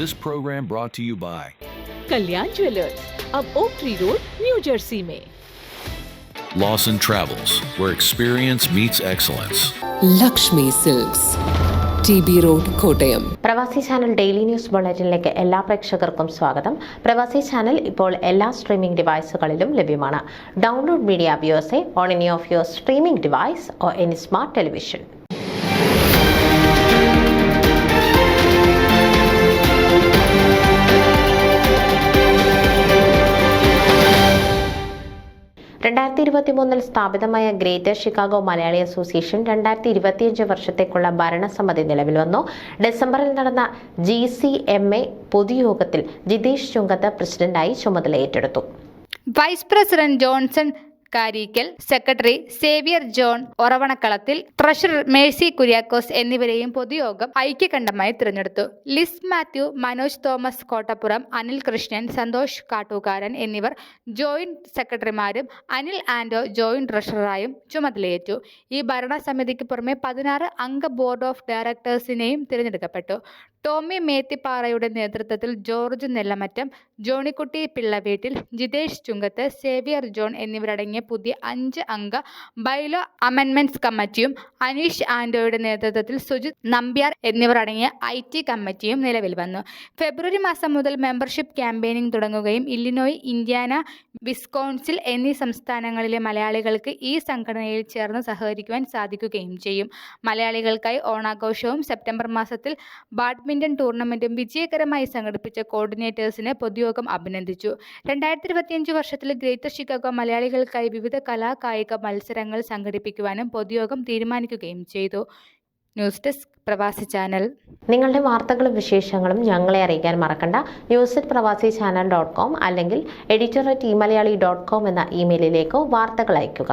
This program brought to you by Kalyan jewellers, अब oak tree road, New Jersey में। Lawson Travels, where experience meets excellence. Lakshmi silks, TB road, Kottayam. Pravasi channel daily news ബുള്ളറ്റിനിലേക്ക് എല്ലാ പ്രേക്ഷകർക്കും സ്വാഗതം. പ്രവാസി channel ഇപ്പോൾ എല്ലാ streaming ഡിവൈസുകളിലും ലഭ്യമാണ്. ഡൗൺലോഡ് മീഡിയ വ്യൂവേഴ്സെ on any of your streaming device or any smart television. സ്ഥാപിതമായ ഗ്രേറ്റർ ഷിക്കാഗോ മലയാളി അസോസിയേഷൻ 2025 വർഷത്തേക്കുള്ള ഭരണസമിതി നിലവിൽ വന്നു. ഡിസംബറിൽ നടന്ന GCMA പൊതുയോഗത്തിൽ ജിതേഷ് ചുങ്കത്ത് പ്രസിഡന്റായി ചുമതല ഏറ്റെടുത്തു. Vice president Johnson Karikkal, secretary Xavier John ഒറവണക്കളത്തിൽ, ട്രഷറർ മേഴ്സി കുര്യാക്കോസ് എന്നിവരെയും പൊതുയോഗം ഐക്യകണ്ഠമായി തിരഞ്ഞെടുത്തു. Liz Mathew, Manoj Thomas Kottappuram, Anil Krishnan, Santhosh Kattookaran എന്നിവർ ജോയിന്റ് സെക്രട്ടറിമാരും അനിൽ ആൻഡോ ജോയിന്റ് ട്രഷററായും ചുമതലയേറ്റു. ഈ ഭരണസമിതിക്ക് പുറമെ 16 അംഗ ബോർഡ് ഓഫ് ഡയറക്ടേഴ്സിനെയും തിരഞ്ഞെടുക്കപ്പെട്ടു. ടോമി മേത്തിപ്പാറയുടെ നേതൃത്വത്തിൽ ജോർജ് നെല്ലമറ്റം, ജോണിക്കുട്ടി പിള്ളവീട്ടിൽ, ജിതേഷ് ചുങ്കത്ത്, സേവിയർ ജോൺ എന്നിവരടങ്ങിയ പുതിയ 5 അംഗ ബൈലോ അമെൻമെന്റ്സ് കമ്മിറ്റിയും അനീഷ് ആൻഡോയുടെ നേതൃത്വത്തിൽ സുജിത് നമ്പ്യാർ എന്നിവർ അടങ്ങിയ IT കമ്മിറ്റിയും നിലവിൽ വന്നു. ഫെബ്രുവരി മാസം മുതൽ മെമ്പർഷിപ്പ് ക്യാമ്പയിനിങ് തുടങ്ങുകയും ഇല്ലിനോയ്, ഇൻഡ്യാന, വിസ്കോൺസിൻ എന്നീ സംസ്ഥാനങ്ങളിലെ മലയാളികൾക്ക് ഈ സംഘടനയിൽ ചേർന്ന് സഹകരിക്കുവാൻ സാധിക്കുകയും ചെയ്യും. മലയാളികൾക്കായി ഓണാഘോഷവും സെപ്റ്റംബർ മാസത്തിൽ ബാഡ്മിന്റൺ ടൂർണമെന്റും വിജയകരമായി സംഘടിപ്പിച്ച കോർഡിനേറ്റേഴ്സിനെ പൊതുയോഗം അഭിനന്ദിച്ചു. 2025 വർഷത്തിൽ ഗ്രേറ്റർ ഷിക്കാഗോ മലയാളികൾക്കായി വിവിധ കലാകായിക മത്സരങ്ങൾ സംഘടിപ്പിക്കുവാനും പൊതുയോഗം തീരുമാനിക്കുകയും ചെയ്തു. ന്യൂസ് ഡെസ്ക് പ്രവാസി ചാനൽ. നിങ്ങളുടെ വാർത്തകളും വിശേഷങ്ങളും ഞങ്ങളെ അറിയിക്കാൻ മറക്കണ്ട. news@pravasichannel.com അല്ലെങ്കിൽ editor@eMalayali.com എന്ന ഇമെയിലിലേക്കോ വാർത്തകൾ അയയ്ക്കുക.